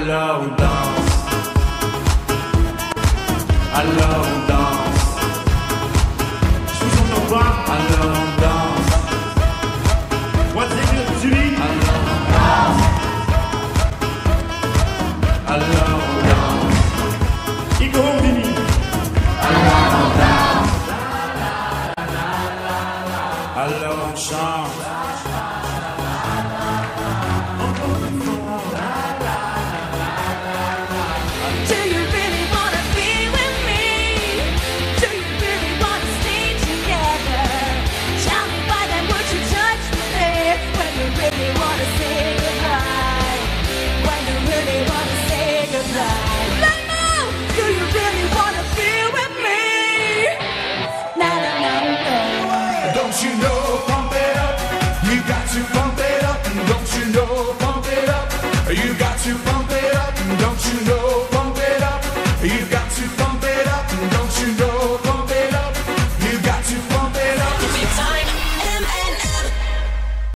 Alors on danse. Alors on danse. Je vous entends pas. Alors on danse. What's it good to me? Alors on danse. Alors on danse. Igor Vini. Alors on danse. Alors on chante. Don't you know, pump it up, you got to pump it up, don't you know, pump it up, you got to pump it up, don't you know.